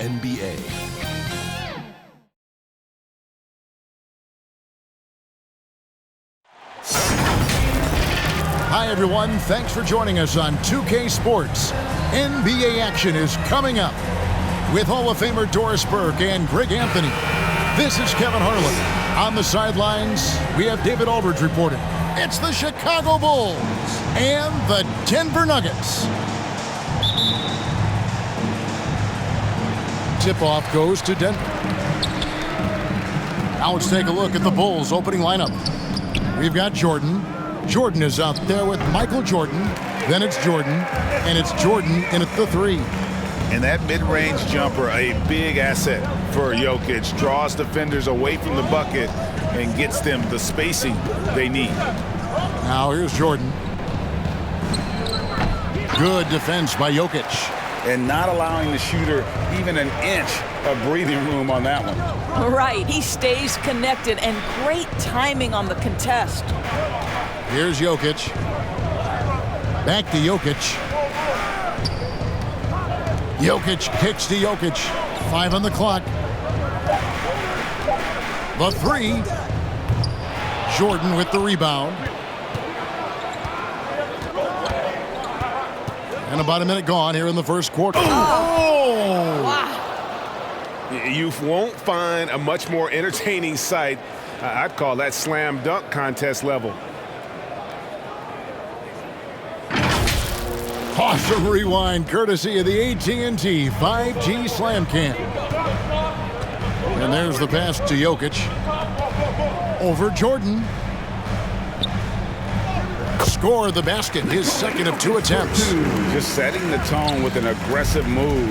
NBA. Hi, everyone. Thanks for joining us on 2K Sports. NBA action is coming up with Hall of Famer Doris Burke and Greg Anthony. This is Kevin Harlan. On the sidelines, we have David Aldridge reporting. It's the Chicago Bulls and the Denver Nuggets. Tip-off goes to Denver. Now let's take a look at the Bulls' opening lineup. We've got Jordan. Jordan is out there with Michael Jordan. Then it's Jordan, and it's Jordan in at the three. And that mid-range jumper, a big asset for Jokic, draws defenders away from the bucket and gets them the spacing they need. Now here's Jordan. Good defense by Jokic. And not allowing the shooter even an inch of breathing room on that one. Right, he stays connected, and great timing on the contest. Here's Jokic. Back to Jokic. Jokic kicks to Jokic. 5 on the clock. The three. Jordan with the rebound. And about a minute gone here in the first quarter. Oh! Wow. You won't find a much more entertaining sight. I'd call that slam dunk contest level. Awesome rewind courtesy of the AT&T 5G Slam Cam. And there's the pass to Jokic. Over Jordan. Score the basket, his second of 2 attempts. Just setting the tone with an aggressive move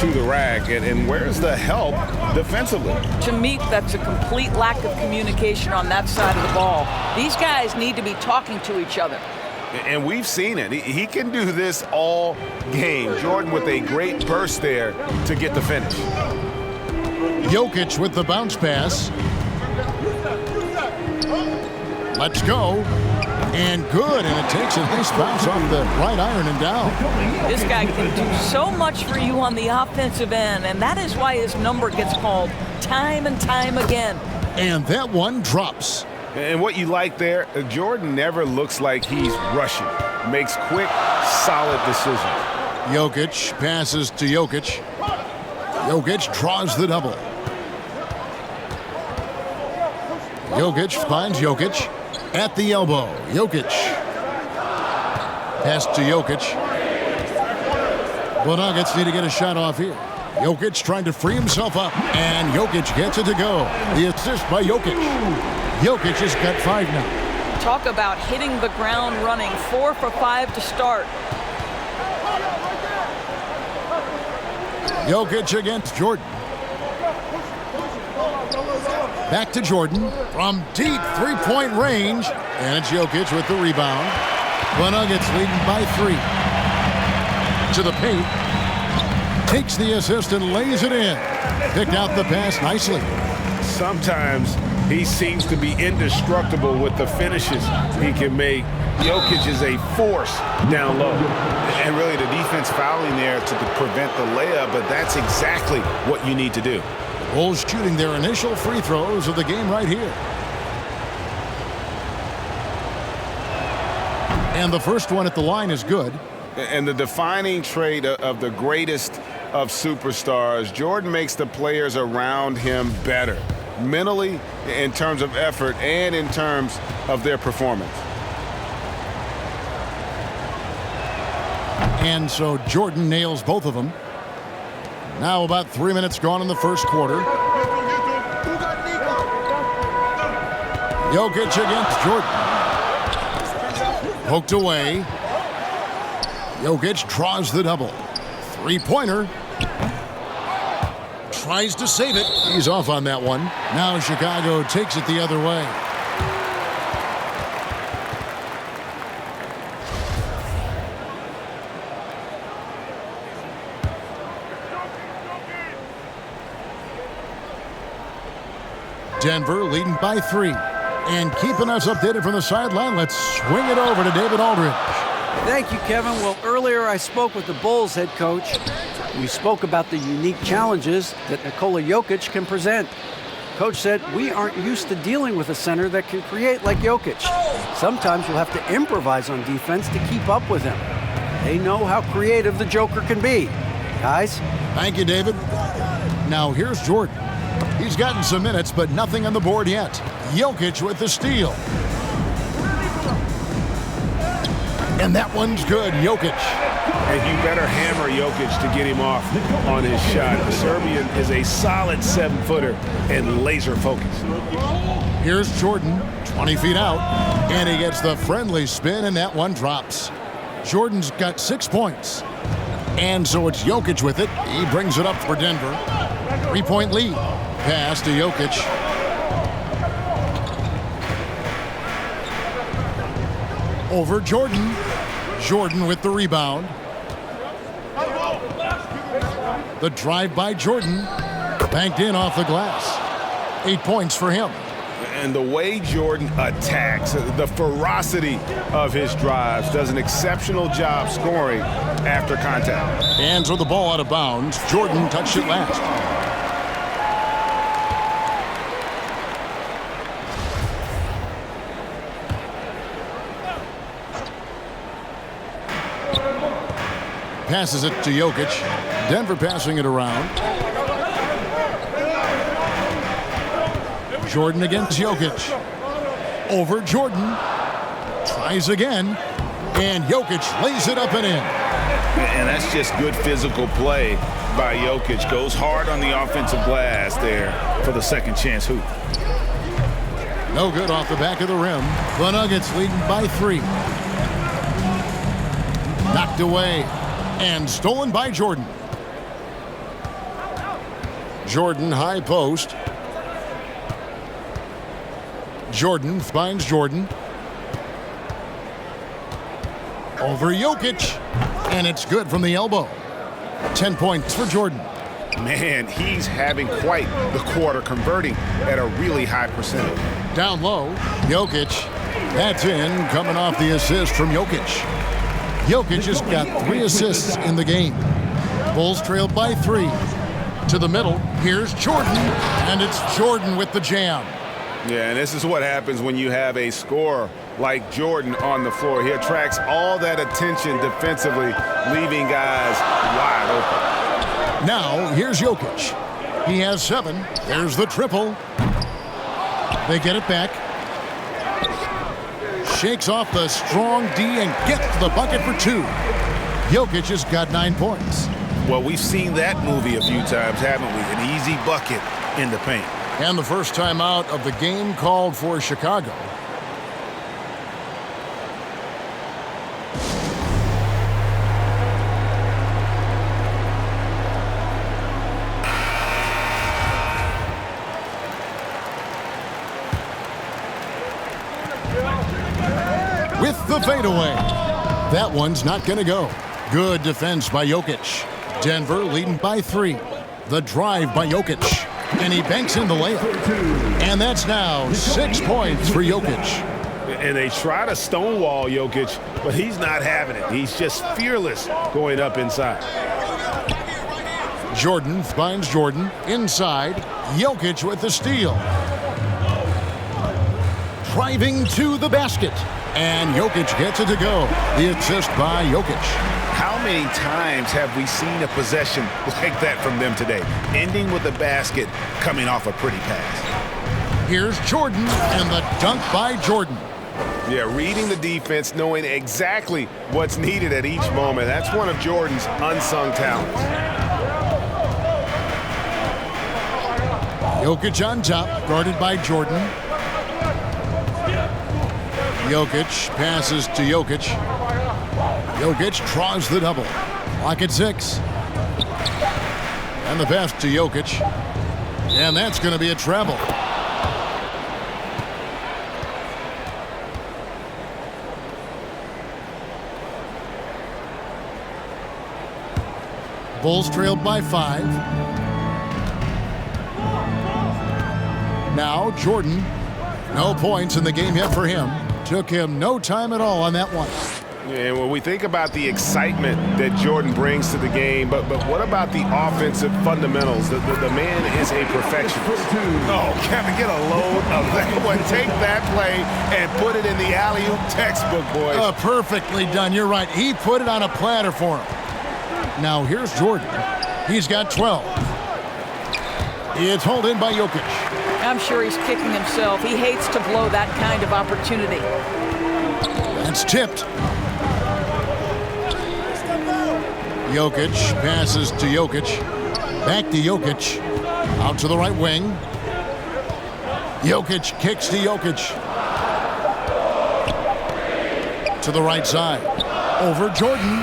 to the rack. And where's the help defensively? To me, that's a complete lack of communication on that side of the ball. These guys need to be talking to each other. And we've seen it. He can do this all game. Jordan with a great burst there to get the finish. Jokic with the bounce pass. Let's go. And good, and it takes a nice bounce off the right iron and down. This guy can do so much for you on the offensive end, and that is why his number gets called time and time again. And that one drops. And what you like there, Jordan never looks like he's rushing. Makes quick, solid decisions. Jokic passes to Jokic. Jokic draws the double. Jokic finds Jokic at the elbow. Jokic. Pass to Jokic. The Nuggets need to get a shot off here. Jokic trying to free himself up, and Jokic gets it to go. The assist by Jokic. Jokic has got 5 now. Talk about hitting the ground running. 4 for 5 to start. Jokic against Jordan. Back to Jordan from deep three-point range. And it's Jokic with the rebound. The Nuggets leading by 3. To the paint. Takes the assist and lays it in. Picked out the pass nicely. Sometimes he seems to be indestructible with the finishes he can make. Jokic is a force down low. And really the defense fouling there to prevent the layup, but that's exactly what you need to do. Bulls shooting their initial free throws of the game right here. And the first one at the line is good. And the defining trait of the greatest of superstars, Jordan makes the players around him better. Mentally, in terms of effort, and in terms of their performance. And so Jordan nails both of them. Now about 3 minutes gone in the first quarter. Jokic against Jordan. Poked away. Jokic draws the double. Three-pointer. Tries to save it. He's off on that one. Now Chicago takes it the other way. Denver leading by 3. And keeping us updated from the sideline, let's swing it over to David Aldridge. Thank you, Kevin. Well, earlier I spoke with the Bulls head coach. We spoke about the unique challenges that Nikola Jokic can present. Coach said, we aren't used to dealing with a center that can create like Jokic. Sometimes you'll have to improvise on defense to keep up with him. They know how creative the Joker can be. Guys? Thank you, David. Now here's Jordan. He's gotten some minutes, but nothing on the board yet. Jokic with the steal. And that one's good, Jokic. And you better hammer Jokic to get him off on his shot. The Serbian is a solid 7-footer and laser focused. Here's Jordan, 20 feet out, and he gets the friendly spin, and that one drops. Jordan's got 6 points. And so it's Jokic with it. He brings it up for Denver. 3-point lead. Pass to Jokic. Over Jordan. Jordan with the rebound. The drive by Jordan. Banked in off the glass. 8 points for him. And the way Jordan attacks, the ferocity of his drives, does an exceptional job scoring after contact. And throw the ball out of bounds. Jordan touched it last. Passes it to Jokic. Denver passing it around. Jordan against Jokic. Over Jordan. Tries again. And Jokic lays it up and in. And that's just good physical play by Jokic. Goes hard on the offensive glass there for the second chance hoop. No good off the back of the rim. The Nuggets leading by 3. Knocked away. And stolen by Jordan. Jordan high post. Jordan finds Jordan. Over Jokic. And it's good from the elbow. 10 points for Jordan. Man, he's having quite the quarter, converting at a really high percentage. Down low, Jokic. That's in, coming off the assist from Jokic. Jokic has got 3 assists in the game. Bulls trailed by 3. To the middle, here's Jordan, and it's Jordan with the jam. Yeah, and this is what happens when you have a scorer like Jordan on the floor. He attracts all that attention defensively, leaving guys wide open. Now, here's Jokic. He has 7. There's the triple. They get it back. Shakes off the strong D and gets the bucket for 2. Jokic has got 9 points. Well, we've seen that movie a few times, haven't we? An easy bucket in the paint. And the first time out of the game called for Chicago. With the fadeaway. That one's not going to go. Good defense by Jokic. Denver leading by 3. The drive by Jokic. And he banks in the layup. And that's now 6 points for Jokic. And they try to stonewall Jokic, but he's not having it. He's just fearless going up inside. Jordan finds Jordan inside. Jokic with the steal. Driving to the basket. And Jokic gets it to go. The assist by Jokic. How many times have we seen a possession like that from them today? Ending with a basket, coming off a pretty pass. Here's Jordan, and the dunk by Jordan. Yeah, reading the defense, knowing exactly what's needed at each moment. That's one of Jordan's unsung talents. Jokic on top, guarded by Jordan. Jokic passes to Jokic. Jokic draws the double. Lock at 6. And the pass to Jokic. And that's going to be a travel. Bulls trailed by 5. Now Jordan. No points in the game yet for him. Took him no time at all on that one. And when we think about the excitement that Jordan brings to the game, but what about the offensive fundamentals? The man is a perfectionist. Oh, Kevin, get a load of that one. Take that play and put it in the alley-oop textbook, boys. Perfectly done. You're right. He put it on a platter for him. Now here's Jordan. He's got 12. It's hauled in by Jokic. I'm sure he's kicking himself. He hates to blow that kind of opportunity. That's tipped. Jokic passes to Jokic. Back to Jokic. Out to the right wing. Jokic kicks to Jokic. To the right side. Over Jordan.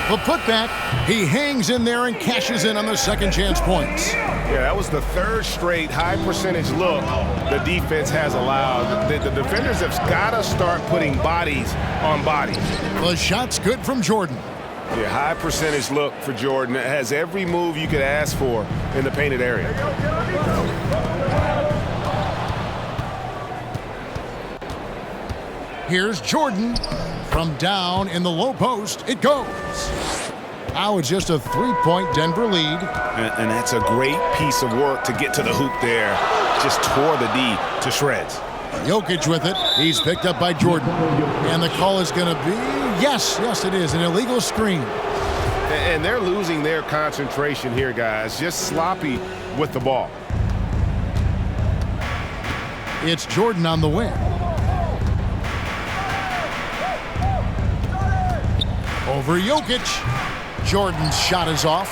The putback. He hangs in there and cashes in on the second chance points. Yeah, that was the third straight high percentage look the defense has allowed. The defenders have got to start putting bodies on bodies. The shot's good from Jordan. Yeah, high percentage look for Jordan. It has every move you could ask for in the painted area. Here's Jordan. From down in the low post, it goes. Now it's just a 3-point Denver lead. And that's a great piece of work to get to the hoop there. Just tore the D to shreds. Jokic with it. He's picked up by Jordan. And the call is going to be, yes, it is, an illegal screen. And they're losing their concentration here, guys. Just sloppy with the ball. It's Jordan on the wing. Over Jokic. Jordan's shot is off.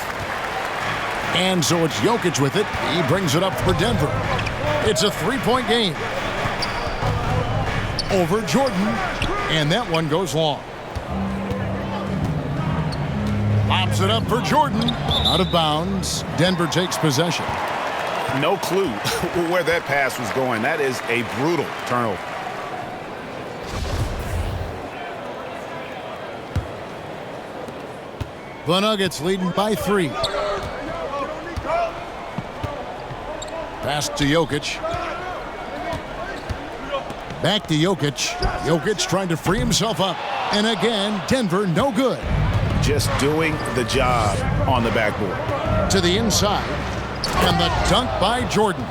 And so it's Jokic with it. He brings it up for Denver. It's a 3-point game. Over Jordan. And that one goes long. Lobs it up for Jordan. Out of bounds. Denver takes possession. No clue where that pass was going. That is a brutal turnover. The Nuggets leading by 3. Pass to Jokic. Back to Jokic. Jokic trying to free himself up. And again, Denver no good. Just doing the job on the backboard. To the inside. And the dunk by Jordan.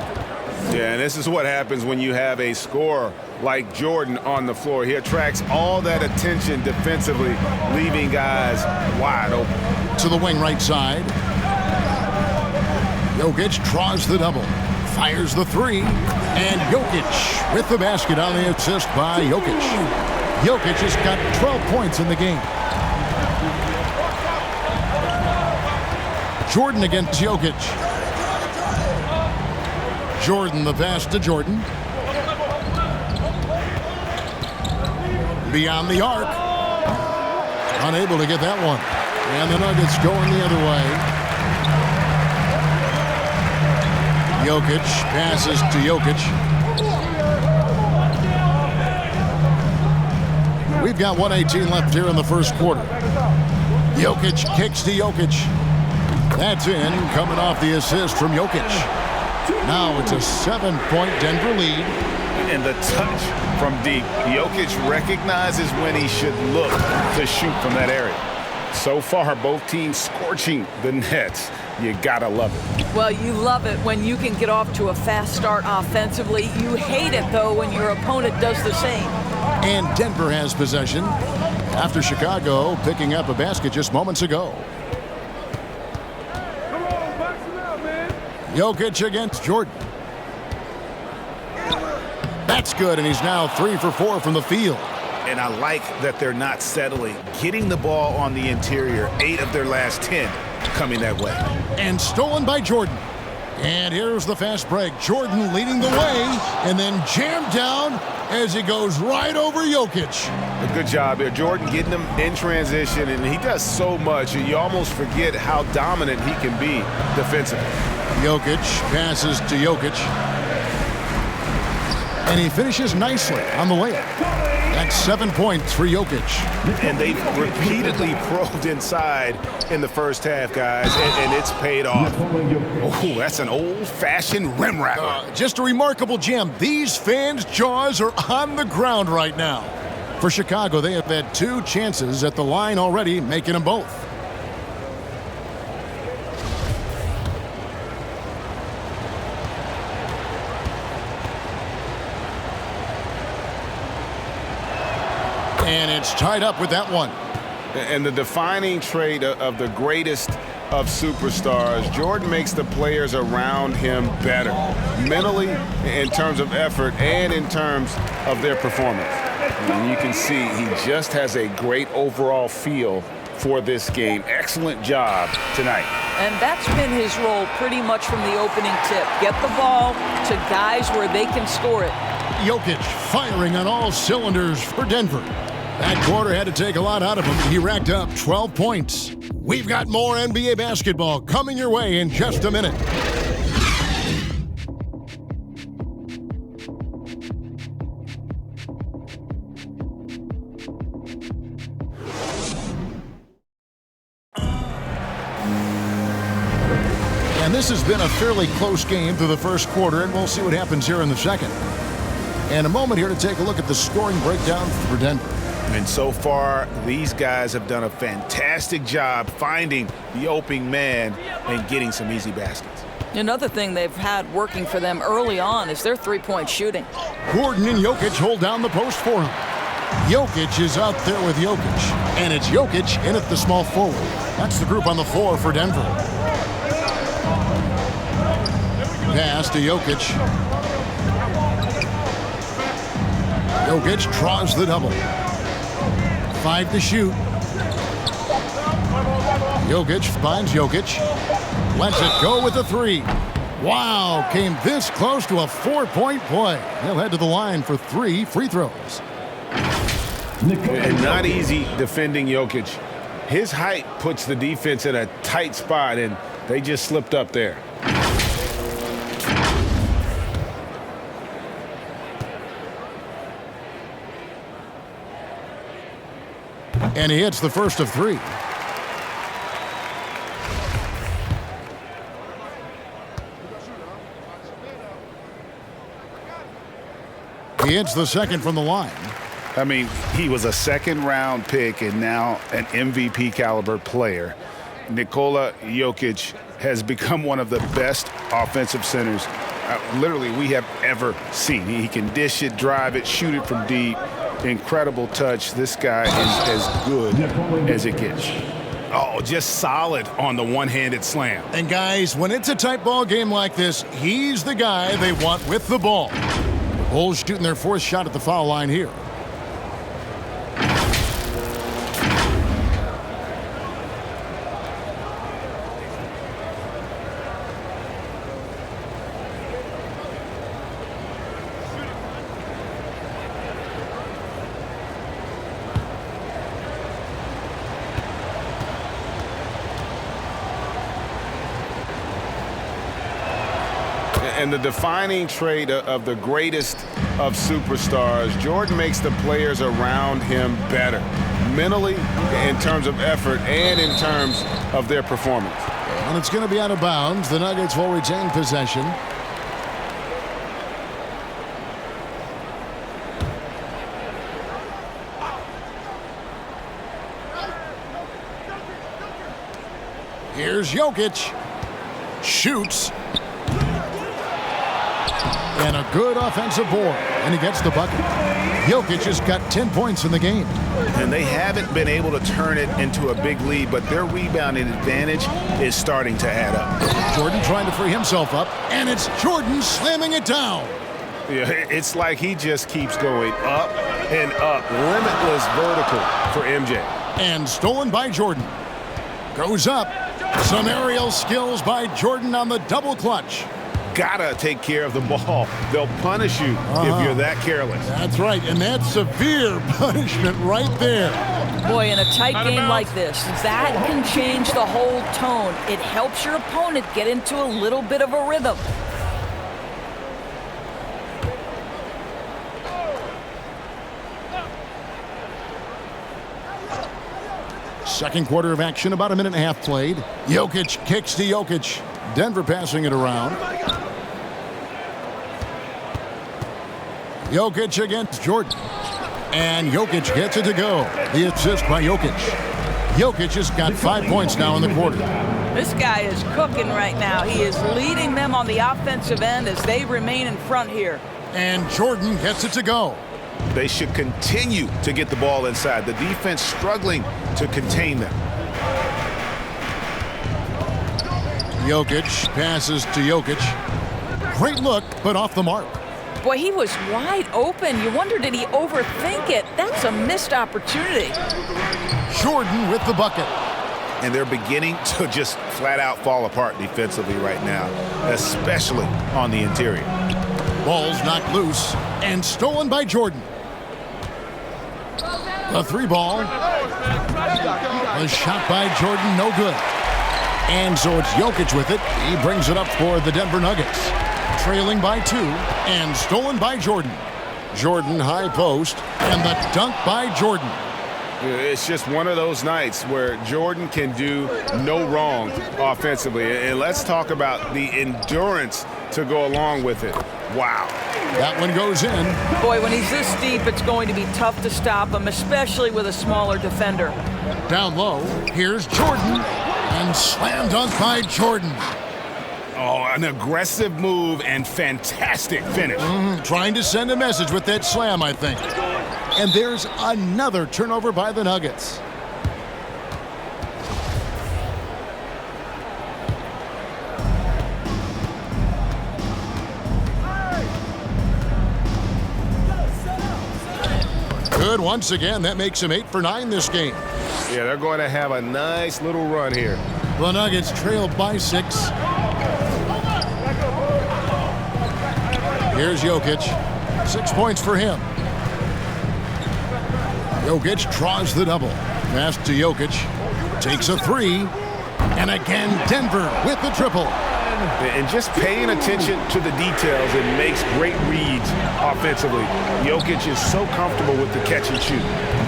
Yeah, and this is what happens when you have a scorer like Jordan on the floor. He attracts all that attention defensively, leaving guys wide open. To the wing right side. Jokic draws the double. Fires the 3. And Jokic with the basket on the assist by Jokic. Jokic has got 12 points in the game. Jordan against Jokic. Jordan, the pass to Jordan. Beyond the arc. Unable to get that one. And the Nuggets going the other way. Jokic passes to Jokic. We've got 1:18 left here in the first quarter. Jokic kicks to Jokic. That's in, coming off the assist from Jokic. Now it's a 7-point Denver lead. And the touch from deep. Jokic recognizes when he should look to shoot from that area. So far, both teams scorching the nets. You gotta love it. Well, you love it when you can get off to a fast start offensively. You hate it, though, when your opponent does the same. And Denver has possession after Chicago picking up a basket just moments ago. Jokic against Jordan. That's good, and he's now 3 for 4 from the field. And I like that they're not settling. Getting the ball on the interior, 8 of their last 10 coming that way. And stolen by Jordan. And here's the fast break. Jordan leading the way, and then jammed down as he goes right over Jokic. A good job here. Jordan getting him in transition, and he does so much. You almost forget how dominant he can be defensively. Jokic passes to Jokic. And he finishes nicely on the layup. That's 7 points for Jokic. And they've repeatedly probed inside in the first half, guys, and it's paid off. Oh, that's an old-fashioned rim wrapper. Just a remarkable gem. These fans' jaws are on the ground right now. For Chicago, they have had 2 chances at the line already, making them both. And it's tied up with that one. And the defining trait of the greatest of superstars, Jordan makes the players around him better, mentally, in terms of effort, and in terms of their performance. And you can see he just has a great overall feel for this game. Excellent job tonight. And that's been his role pretty much from the opening tip. Get the ball to guys where they can score it. Jokic firing on all cylinders for Denver. That quarter had to take a lot out of him. He racked up 12 points. We've got more NBA basketball coming your way in just a minute. And this has been a fairly close game through the first quarter, and we'll see what happens here in the second. And a moment here to take a look at the scoring breakdown for Denver. And so far, these guys have done a fantastic job finding the opening man and getting some easy baskets. Another thing they've had working for them early on is their three-point shooting. Gordon and Jokic hold down the post for him. Jokic is out there with Jokic, and it's Jokic in at the small forward. That's the group on the floor for Denver. Pass to Jokic. Jokic draws the double. 5 to shoot. Jokic finds Jokic. Lets it go with a 3. Wow, came this close to a 4-point play. He'll head to the line for 3 free throws. And not easy defending Jokic. His height puts the defense in a tight spot, and they just slipped up there. And he hits the first of 3. He hits the second from the line. I mean, he was a second-round pick and now an MVP caliber player. Nikola Jokic has become one of the best offensive centers literally we have ever seen. He can dish it, drive it, shoot it from deep. Incredible touch. This guy is as good as it gets. Oh, just solid on the one-handed slam. And guys, when it's a tight ball game like this, he's the guy they want with the ball. The Bulls shooting their 4th shot at the foul line here. And the defining trait of the greatest of superstars, Jordan makes the players around him better, mentally, in terms of effort, and in terms of their performance. And it's going to be out of bounds. The Nuggets will retain possession. Here's Jokic. Shoots. And a good offensive board. And he gets the bucket. Jokic has got 10 points in the game. And they haven't been able to turn it into a big lead, but their rebounding advantage is starting to add up. Jordan trying to free himself up. And it's Jordan slamming it down. Yeah, it's like he just keeps going up and up. Limitless vertical for MJ. And stolen by Jordan. Goes up. Some aerial skills by Jordan on the double clutch. Gotta take care of the ball. They'll punish you if you're that careless. That's right, and that's severe punishment right there. Boy, in a tight game like this, that can change the whole tone. It helps your opponent get into a little bit of a rhythm. Second quarter of action, about a minute and a half played. Jokic kicks to Jokic. Denver passing it around. Jokic against Jordan. And Jokic gets it to go. The assist by Jokic. Jokic has got 5 points now in the quarter. This guy is cooking right now. He is leading them on the offensive end as they remain in front here. And Jordan gets it to go. They should continue to get the ball inside. The defense struggling to contain them. Jokic passes to Jokic. Great look, but off the mark. Boy, he was wide open. You wonder, did he overthink it? That's a missed opportunity. Jordan with the bucket. And they're beginning to just flat out fall apart defensively right now, especially on the interior. Ball's knocked loose and stolen by Jordan. The 3-ball. The shot by Jordan, no good. And so it's Jokic with it. He brings it up for the Denver Nuggets. Trailing by 2 and stolen by Jordan. Jordan high post and the dunk by Jordan. It's just one of those nights where Jordan can do no wrong offensively. And let's talk about the endurance to go along with it. Wow. That one goes in. Boy, when he's this deep, it's going to be tough to stop him, especially with a smaller defender. Down low, here's Jordan. And slam dunk by Jordan. Oh, an aggressive move and fantastic finish. Trying to send a message with that slam, I think. And there's another turnover by the Nuggets. Good once again. That makes him 8 for 9 this game. Yeah, they're going to have a nice little run here. The Nuggets trail by 6. Here's Jokic. 6 points for him. Jokic draws the double. Pass to Jokic. Takes a 3. And again, Denver with the triple. And just paying attention to the details and makes great reads offensively. Jokic is so comfortable with the catch and shoot.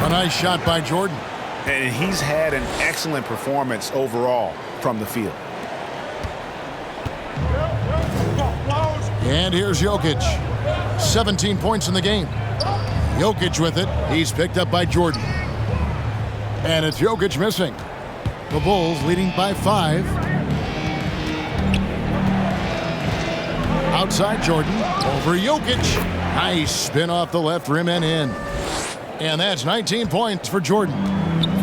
A nice shot by Jordan. And he's had an excellent performance overall from the field. And here's Jokic. 17 points in the game. Jokic with it. He's picked up by Jordan. And it's Jokic missing. The Bulls leading by 5. Outside Jordan. Over Jokic. Nice spin off the left rim and in. And that's 19 points for Jordan.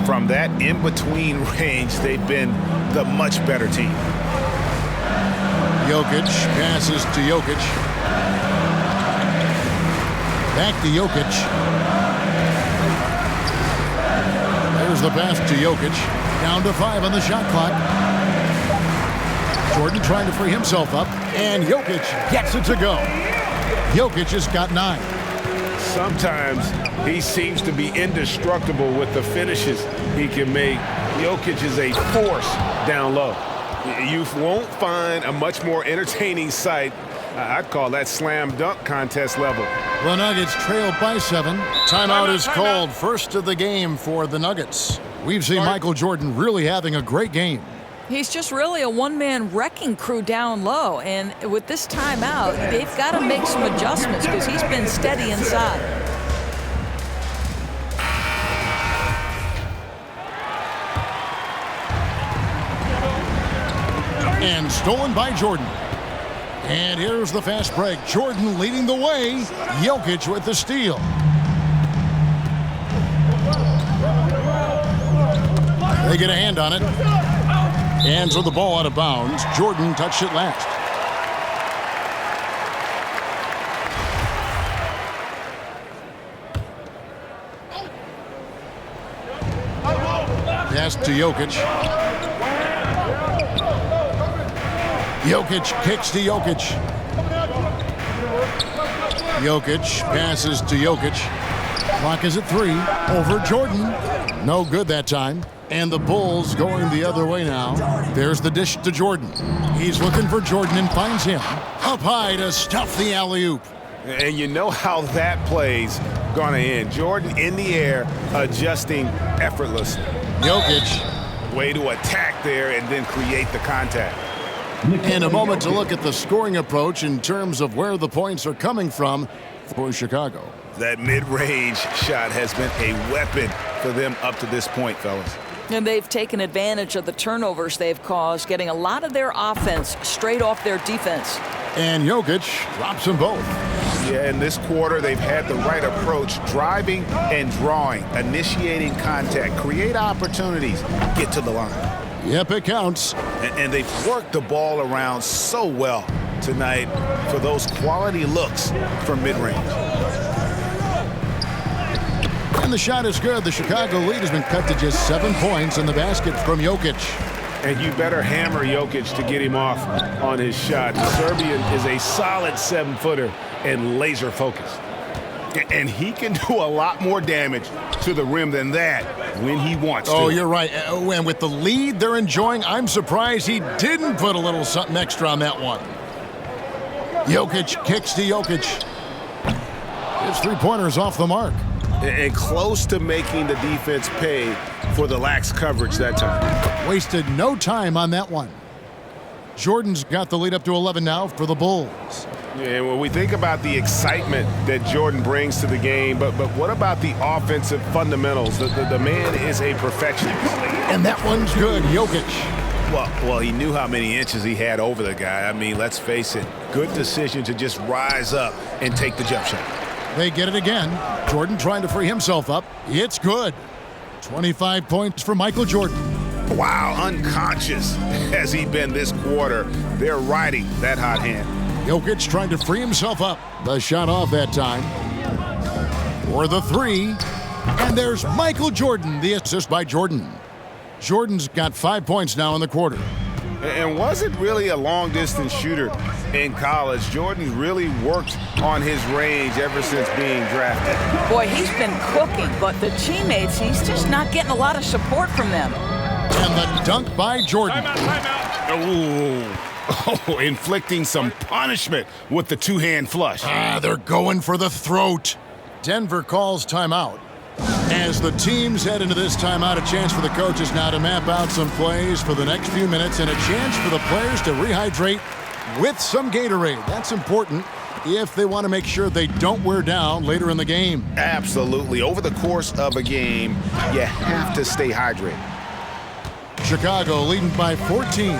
From that in-between range, they've been the much better team. Jokic passes to Jokic. Back to Jokic. There's the pass to Jokic. Down to 5 on the shot clock. Jordan trying to free himself up. And Jokic gets it to go. Jokic has got 9. Sometimes he seems to be indestructible with the finishes he can make. Jokic is a force down low. You won't find a much more entertaining sight. I'd call that slam dunk contest level. The Nuggets trail by 7. Timeout is called. First of the game for the Nuggets. We've seen Michael Jordan really having a great game. He's just really a one-man wrecking crew down low. And with this timeout, they've got to make some adjustments because he's been steady inside. And stolen by Jordan. And here's the fast break. Jordan leading the way. Jokic with the steal. They get a hand on it. Hands with the ball out of bounds. Jordan touched it last. Pass to Jokic. Jokic kicks to Jokic. Jokic passes to Jokic. Clock is at 3. Over Jordan. No good that time. And the Bulls going the other way now. There's the dish to Jordan. He's looking for Jordan and finds him. Up high to stuff the alley-oop. And you know how that play's going to end. Jordan in the air, adjusting effortlessly. Jokic. Way to attack there and then create the contact. And a moment to look at the scoring approach in terms of where the points are coming from. for Chicago. That mid-range shot has been a weapon for them up to this point, fellas. And they've taken advantage of the turnovers they've caused, getting a lot of their offense straight off their defense. And Jokic drops them both. Yeah, in this quarter, they've had the right approach, driving and drawing, initiating contact, create opportunities, get to the line. Yep, it counts. And they've worked the ball around so well tonight for those quality looks from mid-range. And the shot is good. The Chicago lead has been cut to just 7 points in the basket from Jokic. And you better hammer Jokic to get him off on his shot. The Serbian is a solid 7-footer and laser focused. And he can do a lot more damage to the rim than that when he wants to. Oh, you're right. And with the lead they're enjoying, I'm surprised he didn't put a little something extra on that one. Jokic kicks to Jokic. His three-pointer's off the mark. And close to making the defense pay for the lax coverage that time. Wasted no time on that one. Jordan's got the lead up to 11 now for the Bulls. And when we think about the excitement that Jordan brings to the game, but what about the offensive fundamentals? The man is a perfectionist. And that one's good, Jokic. Well, he knew how many inches he had over the guy. I mean, let's face it, good decision to just rise up and take the jump shot. They get it again. Jordan trying to free himself up. It's good. 25 points for Michael Jordan. Wow, unconscious has he been this quarter. They're riding that hot hand. Jokic trying to free himself up. The shot off that time. For the three. And there's Michael Jordan, the assist by Jordan. Jordan's got 5 points now in the quarter. And wasn't really a long-distance shooter in college. Jordan's really worked on his range ever since being drafted. Boy, he's been cooking, but the teammates, he's just not getting a lot of support from them. And the dunk by Jordan. Oh, inflicting some punishment with the two-hand flush. They're going for the throat. Denver calls timeout. As the teams head into this timeout, a chance for the coaches now to map out some plays for the next few minutes and a chance for the players to rehydrate with some Gatorade. That's important if they want to make sure they don't wear down later in the game. Absolutely. Over the course of a game, you have to stay hydrated. Chicago leading by 14.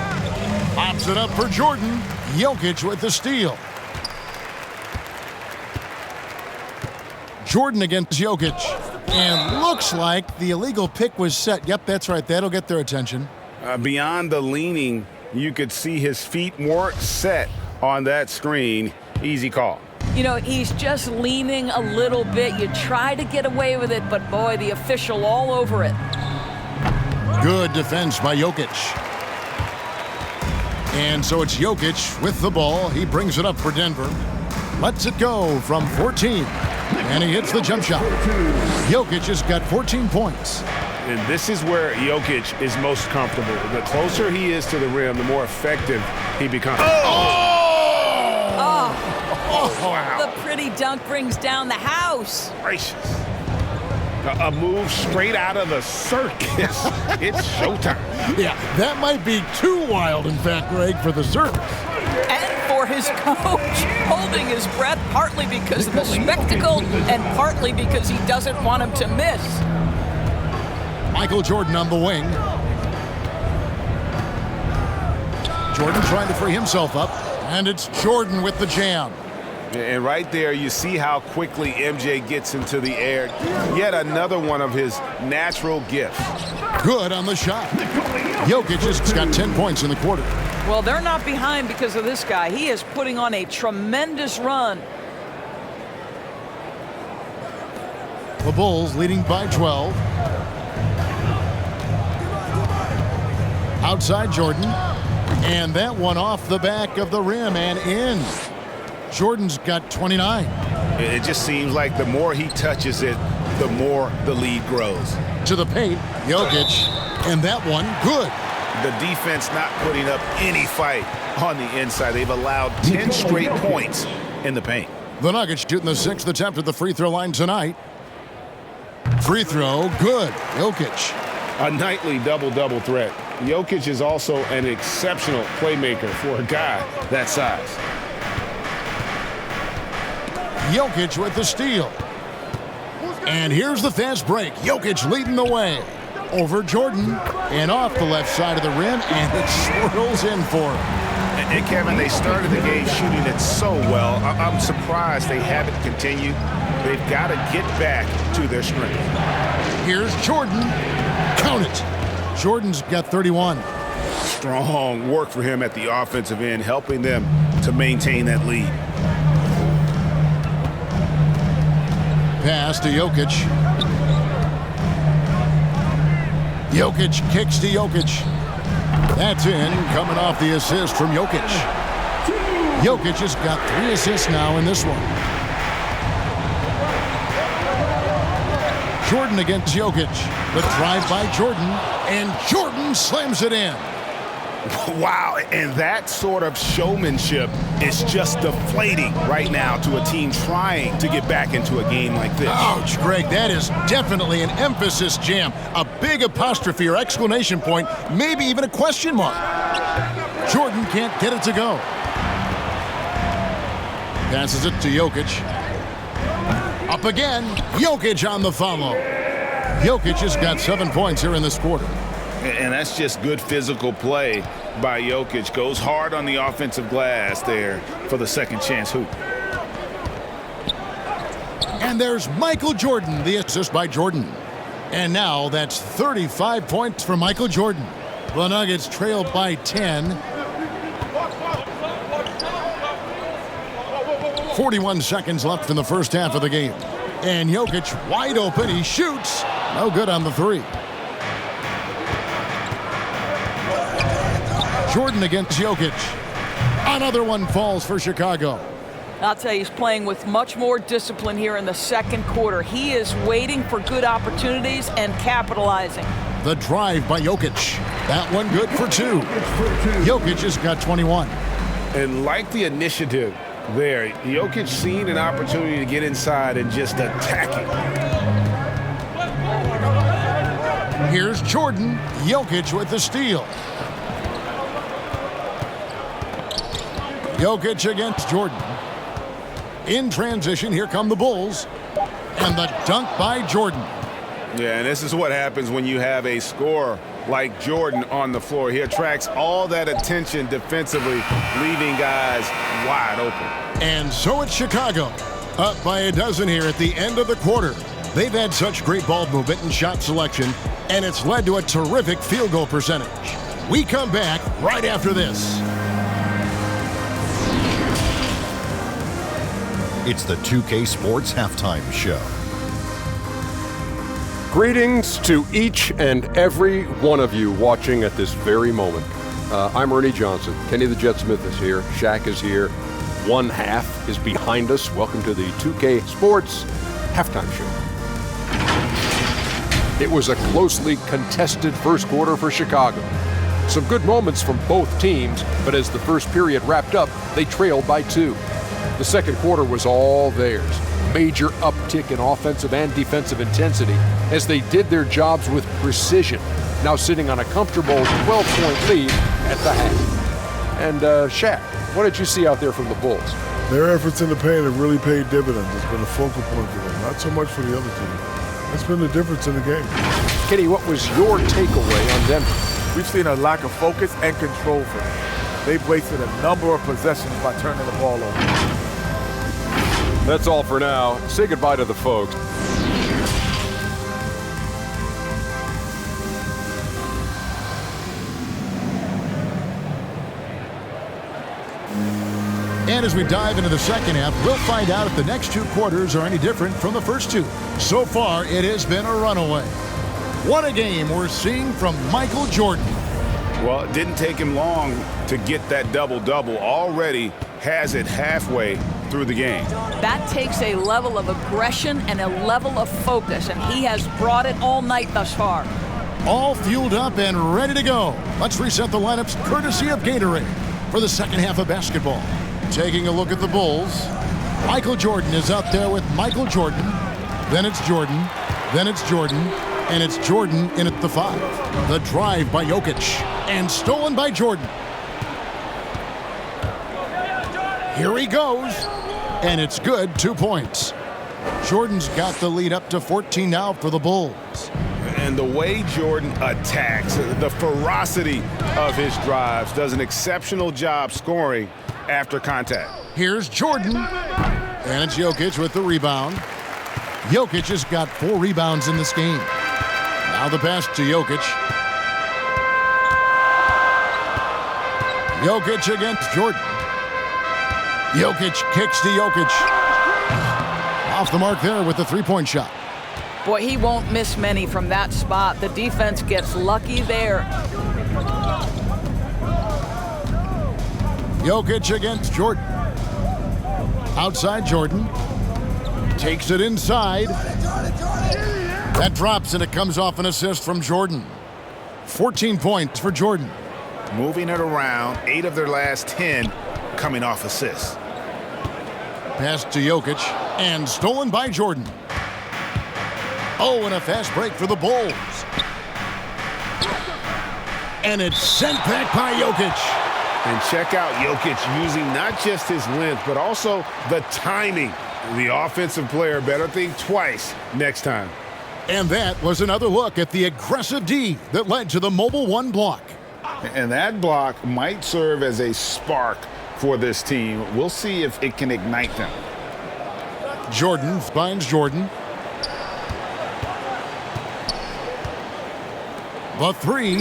Pops it up for Jordan. Jokic with the steal. Jordan against Jokic. And looks like the illegal pick was set. Yep, that's right. That'll get their attention. Beyond the leaning, you could see his feet more set on that screen. Easy call. You know, he's just leaning a little bit. You try to get away with it, but boy, the official all over it. Good defense by Jokic. And so it's Jokic with the ball. He brings it up for Denver. Lets it go from 14. And he hits the jump shot. Jokic has got 14 points. And this is where Jokic is most comfortable. The closer he is to the rim, the more effective he becomes. Wow. The pretty dunk brings down the house. Gracious. A move straight out of the circus. It's showtime. Yeah, that might be too wild, in fact, Greg, for the circus. And for his coach, holding his breath partly because of the spectacle and partly because he doesn't want him to miss. Michael Jordan on the wing. Jordan trying to free himself up, and it's Jordan with the jam. And right there, you see how quickly MJ gets into the air. Yet another one of his natural gifts. Good on the shot. Jokic has got 10 points in the quarter. Well, they're not behind because of this guy. He is putting on a tremendous run. The Bulls leading by 12. Outside Jordan. And that one off the back of the rim and in. Jordan's got 29. It just seems like the more he touches it, the more the lead grows. To the paint, Jokic. And that one, good. The defense not putting up any fight on the inside. They've allowed 10 straight points in the paint. The Nuggets shooting the 6th attempt at the free throw line tonight. Free throw, good. Jokic. A nightly double-double threat. Jokic is also an exceptional playmaker for a guy that size. Jokic with the steal. And here's the fast break. Jokic leading the way. Over Jordan and off the left side of the rim, and it swirls in for him. And Kevin, they started the game shooting it so well. I'm surprised they haven't continued. They've got to get back to their strength. Here's Jordan. Count it. Jordan's got 31. Strong work for him at the offensive end, helping them to maintain that lead. Pass to Jokic. Jokic kicks to Jokic. That's in, coming off the assist from Jokic. Jokic has got 3 assists now in this one. Jordan against Jokic. The drive by Jordan, and Jordan slams it in. Wow, and that sort of showmanship is just deflating right now to a team trying to get back into a game like this. Ouch, Greg, that is definitely an emphasis jam. A big apostrophe or exclamation point, maybe even a question mark. Jordan can't get it to go. Passes it to Jokic. Up again, Jokic on the follow. Jokic has got 7 points here in this quarter. And that's just good physical play by Jokic. Goes hard on the offensive glass there for the second chance hoop. And there's Michael Jordan, the assist by Jordan. And now that's 35 points for Michael Jordan. The Nuggets trail by 10. 41 seconds left in the first half of the game. And Jokic wide open. He shoots. No good on the 3. Jordan against Jokic. Another one falls for Chicago. I'll tell you, he's playing with much more discipline here in the second quarter. He is waiting for good opportunities and capitalizing. The drive by Jokic. That one good for 2. Jokic has got 21. And like the initiative there, Jokic seen an opportunity to get inside and just attack it. Here's Jordan. Jokic with the steal. Jokic against Jordan. In transition, here come the Bulls. And the dunk by Jordan. Yeah, and this is what happens when you have a scorer like Jordan on the floor. He attracts all that attention defensively, leaving guys wide open. And so it's Chicago, up by a dozen here at the end of the quarter. They've had such great ball movement and shot selection, and it's led to a terrific field goal percentage. We come back right after this. It's the 2K Sports Halftime Show. Greetings to each and every one of you watching at this very moment. I'm Ernie Johnson. Kenny the Jet Smith is here. Shaq is here. One half is behind us. Welcome to the 2K Sports Halftime Show. It was a closely contested first quarter for Chicago. Some good moments from both teams, but as the first period wrapped up, they trailed by 2. The second quarter was all theirs. Major uptick in offensive and defensive intensity as they did their jobs with precision, now sitting on a comfortable 12-point lead at the half. And Shaq, what did you see out there from the Bulls? Their efforts in the paint have really paid dividends. It's been a focal point for them, not so much for the other team. That's been the difference in the game. Kenny, what was your takeaway on Denver? We've seen a lack of focus and control for them. They've wasted a number of possessions by turning the ball over. That's all for now. Say goodbye to the folks. And as we dive into the second half, we'll find out if the next 2 quarters are any different from the first 2. So far, it has been a runaway. What a game we're seeing from Michael Jordan. Well, it didn't take him long to get that double-double. Already has it halfway through the game. That takes a level of aggression and a level of focus, and he has brought it all night thus far. All fueled up and ready to go. Let's reset the lineups courtesy of Gatorade for the second half of basketball. Taking a look at the Bulls, Michael Jordan is out there with Michael Jordan. Then it's Jordan. Then it's Jordan. And it's Jordan in at the 5. The drive by Jokic. And stolen by Jordan. Here he goes. And it's good, 2 points. Jordan's got the lead up to 14 now for the Bulls. And the way Jordan attacks, the ferocity of his drives, does an exceptional job scoring after contact. Here's Jordan. And it's Jokic with the rebound. Jokic has got 4 rebounds in this game. Now the pass to Jokic. Jokic against Jordan. Jokic kicks to Jokic. Off the mark there with the three-point shot. Boy, he won't miss many from that spot. The defense gets lucky there. Jokic against Jordan. Outside Jordan. Takes it inside. That drops and it comes off an assist from Jordan. 14 points for Jordan. Moving it around, 8 of their last 10 coming off assists. Pass to Jokic and stolen by Jordan. Oh, and a fast break for the Bulls. And it's sent back by Jokic. And check out Jokic using not just his length, but also the timing. The offensive player better think twice next time. And that was another look at the aggressive D that led to the Mobile One block. And that block might serve as a spark for this team. We'll see if it can ignite them. Jordan finds Jordan. The three.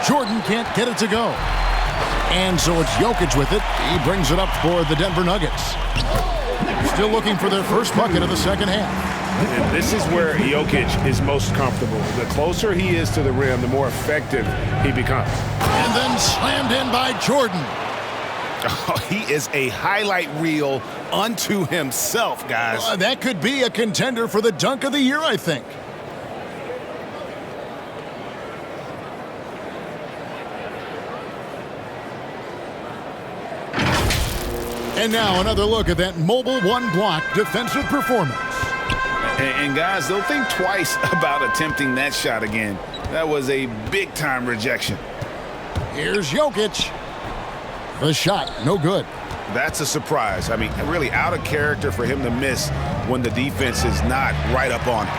Jordan can't get it to go. And so it's Jokic with it. He brings it up for the Denver Nuggets. Still looking for their first bucket of the second half. And this is where Jokic is most comfortable. The closer he is to the rim, the more effective he becomes. And then slammed in by Jordan. Oh, he is a highlight reel unto himself, guys. That could be a contender for the dunk of the year, I think. And now another look at that Mobile One block defensive performance. And guys, they'll think twice about attempting that shot again. That was a big-time rejection. Here's Jokic. The shot, no good. That's a surprise. I mean, really out of character for him to miss when the defense is not right up on it.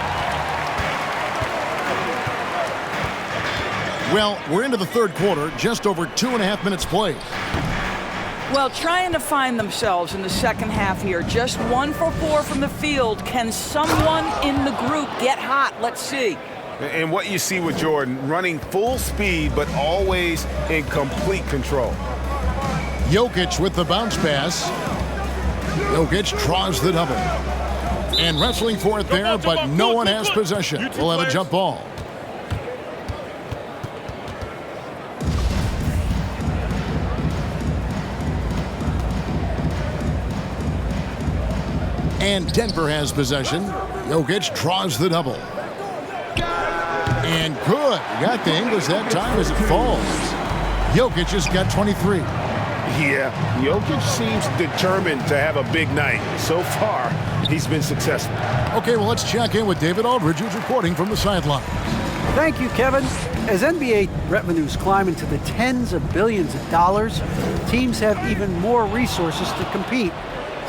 Well, we're into the third quarter, just over 2.5 minutes played. Well, trying to find themselves in the second half here. Just 1 for 4 from the field. Can someone in the group get hot? Let's see. And what you see with Jordan, running full speed, but always in complete control. Jokic with the bounce pass. Jokic draws the double. And wrestling for it there, but no one has possession. We'll have a jump ball. And Denver has possession. Jokic draws the double. And good. Got the English that time as it falls. Jokic has got 23. Yeah, Jokic seems determined to have a big night. So far, he's been successful. Okay, well, let's check in with David Aldridge, who's reporting from the sideline. Thank you, Kevin. As NBA revenues climb into the tens of billions of dollars, teams have even more resources to compete.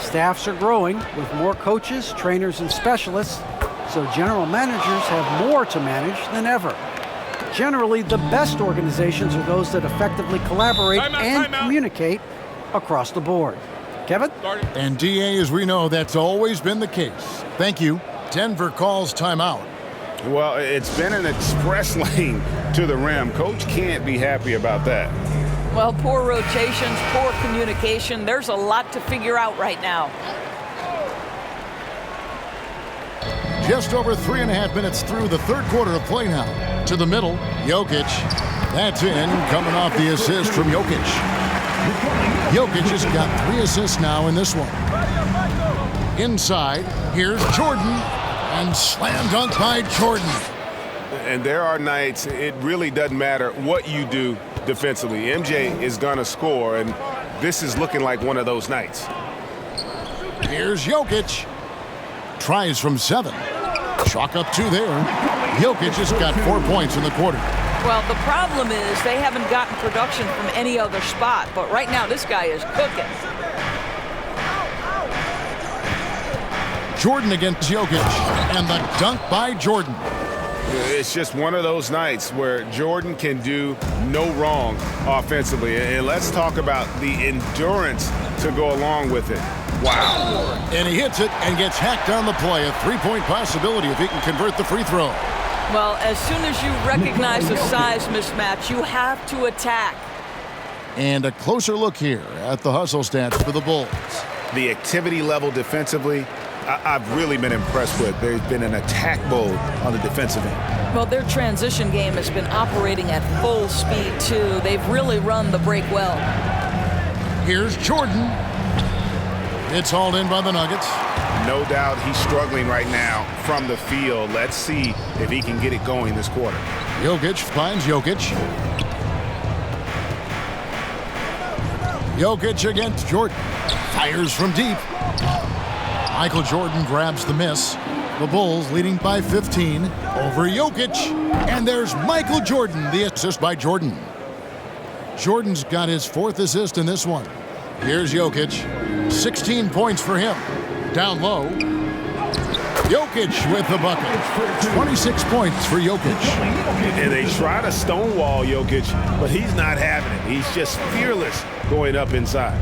Staffs are growing with more coaches, trainers, and specialists, so general managers have more to manage than ever. Generally, the best organizations are those that effectively collaborate and communicate across the board. Kevin? And DA, as we know, that's always been the case. Thank you. Denver calls timeout. Well, it's been an express lane to the rim. Coach can't be happy about that. Well, poor rotations, poor communication. There's a lot to figure out right now. Just over 3.5 minutes through the third quarter of play now. To the middle, Jokic. That's in, coming off the assist from Jokic. Jokic has got 3 assists now in this one. Inside, here's Jordan, and slam dunk by Jordan. And there are nights it really doesn't matter what you do defensively. MJ is going to score, and this is looking like one of those nights. Here's Jokic. Tries from 7. Chalk up 2 there. Jokic has got 4 points in the quarter. Well, the problem is they haven't gotten production from any other spot, but right now this guy is cooking. Jordan against Jokic, and the dunk by Jordan. It's just one of those nights where Jordan can do no wrong offensively. And let's talk about the endurance to go along with it. Wow. And he hits it and gets hacked on the play. A three-point possibility if he can convert the free throw. Well, as soon as you recognize the size mismatch, you have to attack. And a closer look here at the hustle stats for the Bulls. The activity level defensively, I've really been impressed with. There's been an attack mode on the defensive end. Well, their transition game has been operating at full speed, too. They've really run the break well. Here's Jordan. It's hauled in by the Nuggets. No doubt he's struggling right now from the field. Let's see if he can get it going this quarter. Jokic finds Jokic. Jokic against Jordan. Fires from deep. Michael Jordan grabs the miss. The Bulls leading by 15 over Jokic. And there's Michael Jordan, the assist by Jordan. Jordan's got his 4th assist in this one. Here's Jokic. 16 points for him. Down low. Jokic with the bucket. 26 points for Jokic. And they try to stonewall Jokic, but he's not having it. He's just fearless going up inside.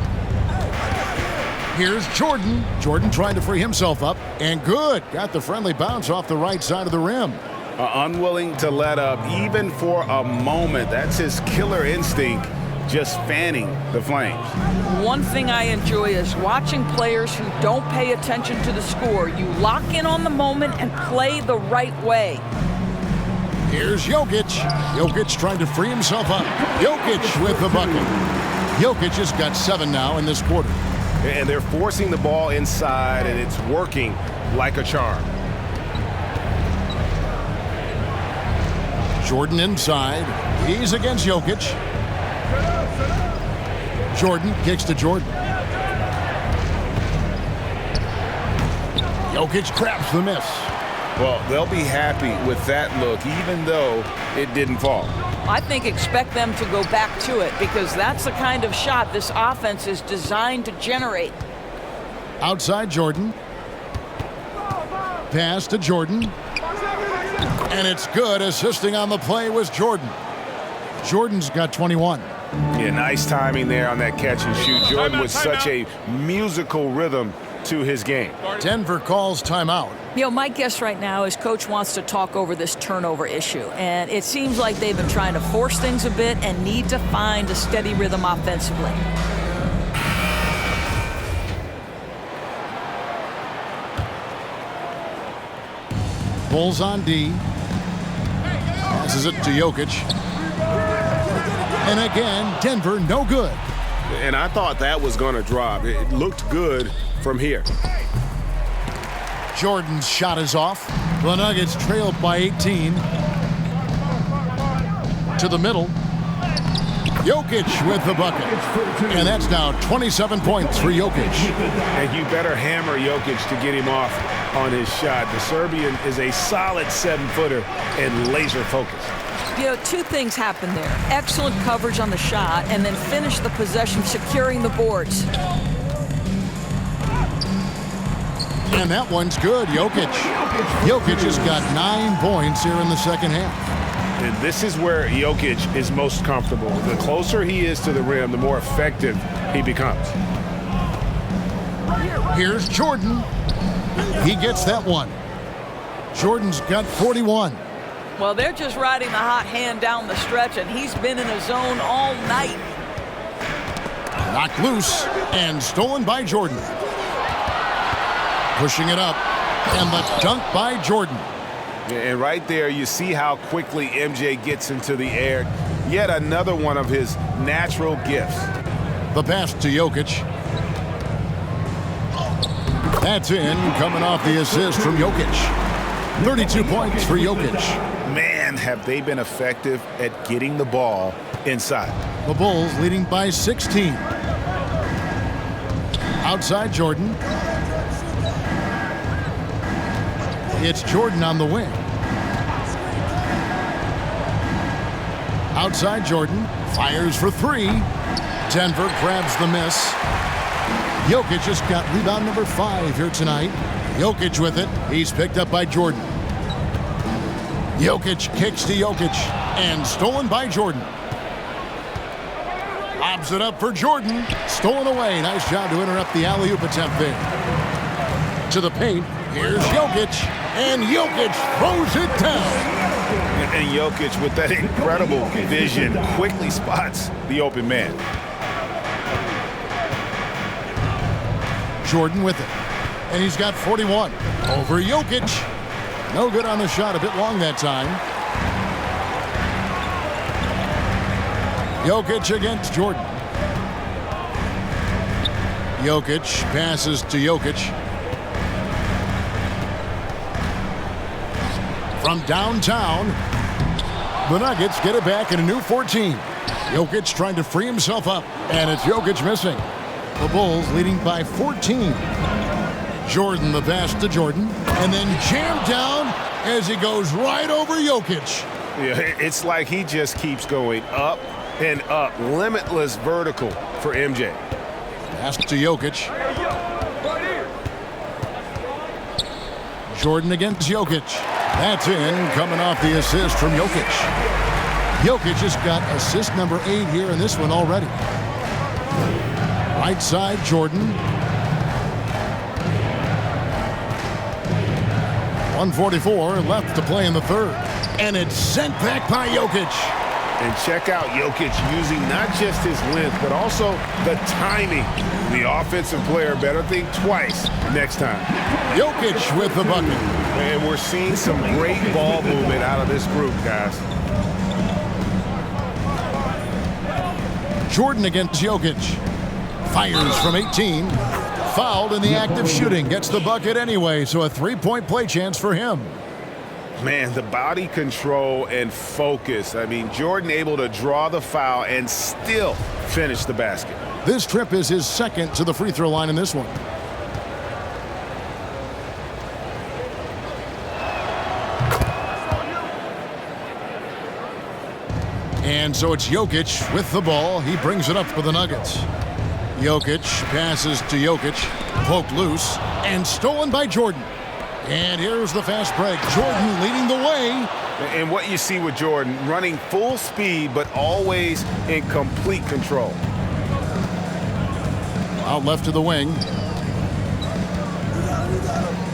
Here's Jordan. Jordan trying to free himself up. And good. Got the friendly bounce off the right side of the rim. Unwilling to let up even for a moment. That's his killer instinct, just fanning the flames. One thing I enjoy is watching players who don't pay attention to the score. You lock in on the moment and play the right way. Here's Jokic. Jokic trying to free himself up. Jokic with the bucket. Jokic has got 7 now in this quarter. And they're forcing the ball inside, and it's working like a charm. Jordan inside. He's against Jokic. Jordan kicks to Jordan. Jokic grabs the miss. Well, they'll be happy with that look, even though it didn't fall. I think expect them to go back to it because that's the kind of shot this offense is designed to generate. Outside Jordan. Pass to Jordan. And it's good. Assisting on the play was Jordan. Jordan's got 21. Yeah, nice timing there on that catch and shoot. Jordan with such a musical rhythm to his game. Denver calls timeout. You know, my guess right now is Coach wants to talk over this turnover issue. And it seems like they've been trying to force things a bit and need to find a steady rhythm offensively. Bulls on D. Passes it to Jokic. And again, Denver no good. And I thought that was going to drop. It looked good from here. Jordan's shot is off. The Nuggets trailed by 18. To the middle. Jokic with the bucket. And that's now 27 points for Jokic. And you better hammer Jokic to get him off on his shot. The Serbian is a solid 7-footer and laser focused. You know, 2 things happened there. Excellent coverage on the shot and then finish the possession securing the boards. And that one's good, Jokic. Jokic has got 9 points here in the second half. And this is where Jokic is most comfortable. The closer he is to the rim, the more effective he becomes. Here's Jordan. He gets that one. Jordan's got 41. Well, they're just riding the hot hand down the stretch, and he's been in a zone all night. Knocked loose and stolen by Jordan. Pushing it up, and the dunk by Jordan. And right there, you see how quickly MJ gets into the air. Yet another one of his natural gifts. The pass to Jokic. That's in, coming off the assist from Jokic. 32 points for Jokic. Man, have they been effective at getting the ball inside. The Bulls leading by 16. Outside Jordan. It's Jordan on the wing. Outside Jordan. Fires for 3. Denver grabs the miss. Jokic just got rebound number 5 here tonight. Jokic with it. He's picked up by Jordan. Jokic kicks to Jokic and stolen by Jordan. Lobs it up for Jordan. Stolen away. Nice job to interrupt the alley-oop attempt there. To the paint. Here's Jokic. And Jokic throws it down. And Jokic, with that incredible vision, quickly spots the open man. Jordan with it. And he's got 41. Over Jokic. No good on the shot. A bit long that time. Jokic against Jordan. Jokic passes to Jokic. From downtown, the Nuggets get it back in a new 14. Jokic trying to free himself up, and it's Jokic missing. The Bulls leading by 14. Jordan the pass to Jordan, and then jammed down as he goes right over Jokic. Yeah, it's like he just keeps going up and up. Limitless vertical for MJ. Pass to Jokic. Jordan against Jokic. That's in, coming off the assist from Jokic. Jokic just got assist number 8 here in this one already. Right side, Jordan. 1:44 left to play in the third. And it's sent back by Jokic. And check out Jokic using not just his length, but also the timing. The offensive player better think twice next time. Jokic with the bucket. And we're seeing some great ball movement out of this group, guys. Jordan against Jokic. Fires from 18. Fouled in the act of shooting. Gets the bucket anyway, so a 3-point play chance for him. Man, the body control and focus. I mean, Jordan able to draw the foul and still finish the basket. This trip is his second to the free throw line in this one. And so it's Jokic with the ball. He brings it up for the Nuggets. Jokic passes to Jokic. Poked loose and stolen by Jordan. And here's the fast break. Jordan leading the way. And what you see with Jordan, running full speed, but always in complete control. Out left to the wing.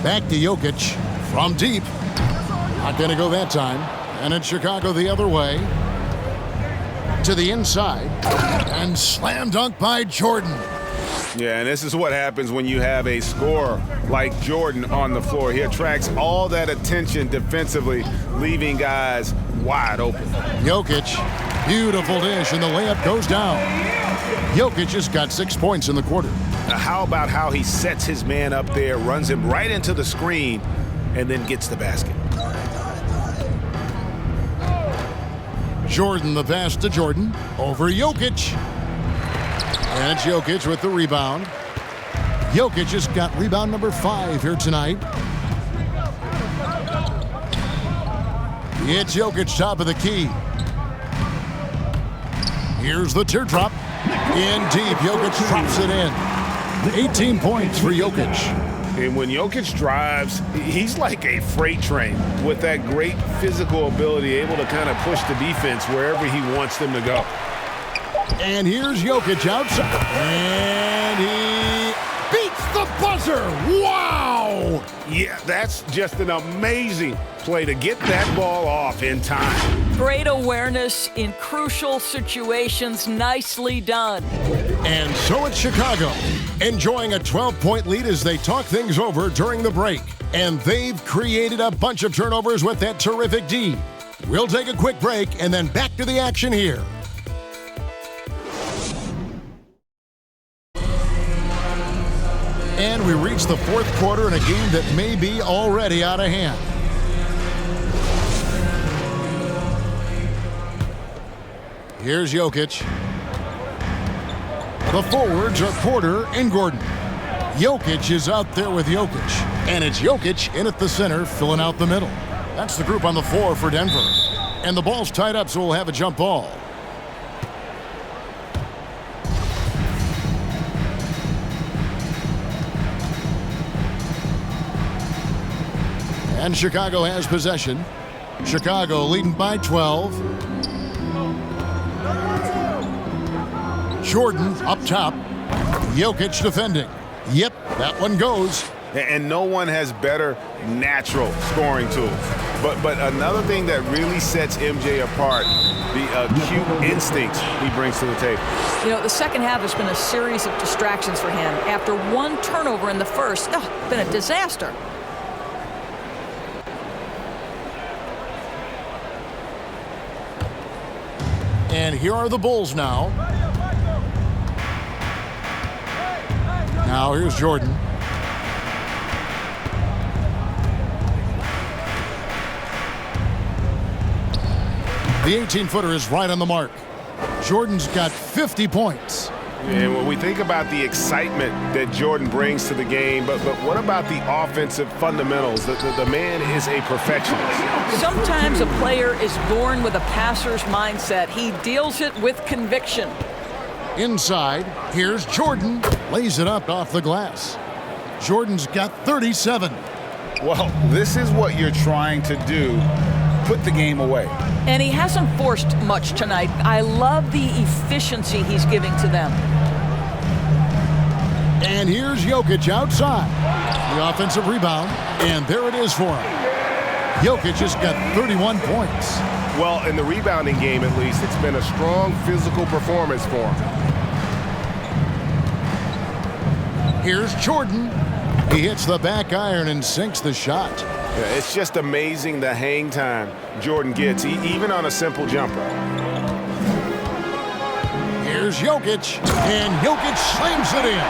Back to Jokic from deep. Not going to go that time. And it's Chicago the other way. To the inside. And slam dunk by Jordan. Yeah, and this is what happens when you have a scorer like Jordan on the floor. He attracts all that attention defensively, leaving guys wide open. Jokic, beautiful dish, and the layup goes down. Jokic just got 6 points in the quarter. Now, how about how he sets his man up there, runs him right into the screen, and then gets the basket. Jordan the pass to Jordan. Over Jokic. And it's Jokic with the rebound. Jokic just got rebound number 5 here tonight. It's Jokic top of the key. Here's the teardrop. In deep, Jokic drops it in. 18 points for Jokic. And when Jokic drives, he's like a freight train with that great physical ability, able to kind of push the defense wherever he wants them to go. And here's Jokic outside. And he beats the buzzer. Wow! Yeah, that's just an amazing play to get that ball off in time. Great awareness in crucial situations. Nicely done. And so it's Chicago, enjoying a 12-point lead as they talk things over during the break. And they've created a bunch of turnovers with that terrific D. We'll take a quick break and then back to the action here. And we reach the fourth quarter in a game that may be already out of hand. Here's Jokic. The forwards are Porter and Gordon. Jokic is out there with Jokic. And it's Jokic in at the center, filling out the middle. That's the group on the floor for Denver. And the ball's tied up, so we'll have a jump ball. And Chicago has possession. Chicago leading by 12. Jordan up top. Jokic defending. Yep, that one goes. And no one has better natural scoring tools. But another thing that really sets MJ apart, the acute instincts he brings to the table. You know, the second half has been a series of distractions for him. After one turnover in the first, been a disaster. And here are the Bulls now. Now here's Jordan. The 18-footer is right on the mark. Jordan's got 50 points. And when we think about the excitement that Jordan brings to the game, but what about the offensive fundamentals? The man is a perfectionist. Sometimes a player is born with a passer's mindset. He deals it with conviction. Inside, here's Jordan. Lays it up off the glass. Jordan's got 37. Well, this is what you're trying to do. Put the game away. And he hasn't forced much tonight. I love the efficiency he's giving to them. And here's Jokic outside. The offensive rebound, and there it is for him. Jokic has got 31 points. Well, in the rebounding game, at least, it's been a strong physical performance for him. Here's Jordan. He hits the back iron and sinks the shot. Yeah, it's just amazing the hang time Jordan gets, even on a simple jumper. Here's Jokic, and Jokic slams it in.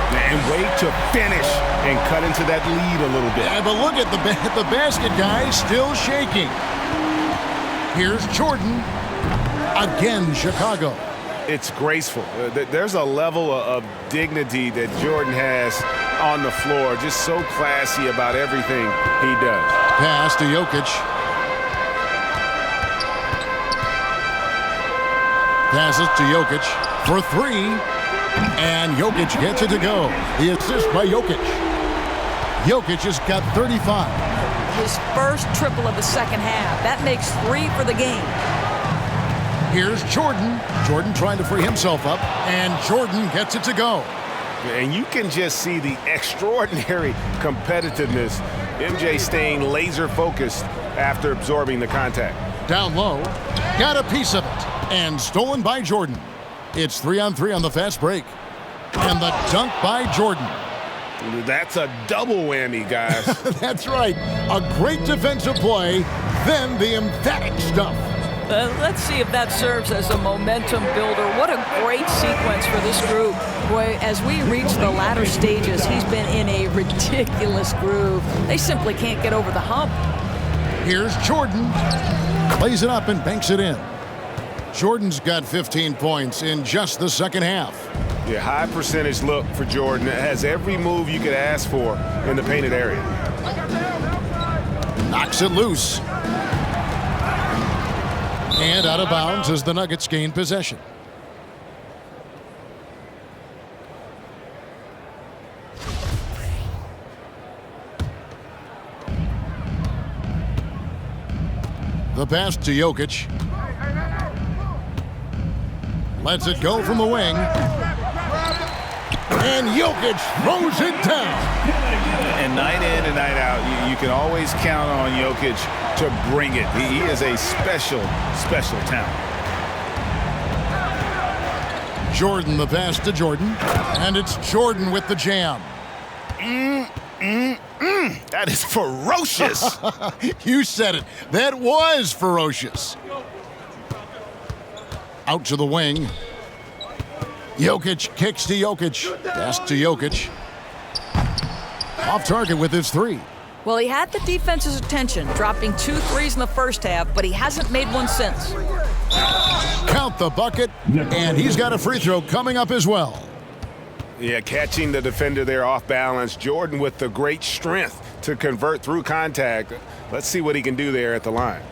And wait to finish and cut into that lead a little bit. Yeah, but look at the basket, guys, still shaking. Here's Jordan. Again, Chicago. It's graceful. There's a level of dignity that Jordan has on the floor. Just so classy about everything he does. Pass to Jokic. Passes to Jokic for three. And Jokic gets it to go. The assist by Jokic. Jokic has got 35. His first triple of the second half. That makes 3 for the game. Here's Jordan. Jordan trying to free himself up. And Jordan gets it to go. And you can just see the extraordinary competitiveness. MJ staying laser focused after absorbing the contact. Down low. Got a piece of it. And stolen by Jordan. It's 3-on-3 on the fast break. And the dunk by Jordan. That's a double whammy, guys. That's right. A great defensive play, then the emphatic stuff. Let's see if that serves as a momentum builder. What a great sequence for this group. Boy, as we reach the latter stages, he's been in a ridiculous groove. They simply can't get over the hump. Here's Jordan. Plays it up and banks it in. Jordan's got 15 points in just the second half. Yeah, high percentage look for Jordan. It has every move you could ask for in the painted area. Knocks it loose. And out of bounds as the Nuggets gain possession. The pass to Jokic. Lets it go from the wing. And Jokic throws it down. And night in and night out, you can always count on Jokic to bring it. He is a special, special talent. Jordan, the pass to Jordan. And it's Jordan with the jam. That is ferocious. You said it. That was ferocious. Out to the wing. Jokic kicks to Jokic. Pass to Jokic. Off target with his three. Well, he had the defense's attention, dropping 2 threes in the first half, but he hasn't made one since. Count the bucket, and he's got a free throw coming up as well. Yeah, catching the defender there off balance. Jordan with the great strength to convert through contact. Let's see what he can do there at the line.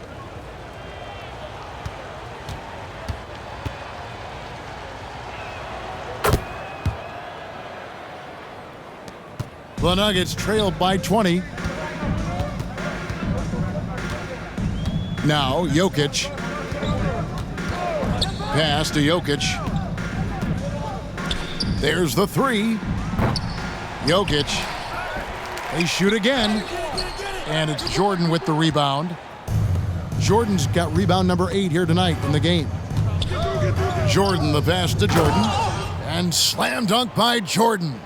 The Nuggets trailed by 20. Now Jokic. Pass to Jokic. There's the three. Jokic. They shoot again. And it's Jordan with the rebound. Jordan's got rebound number 8 here tonight in the game. Jordan, the pass to Jordan. And slam dunk by Jordan.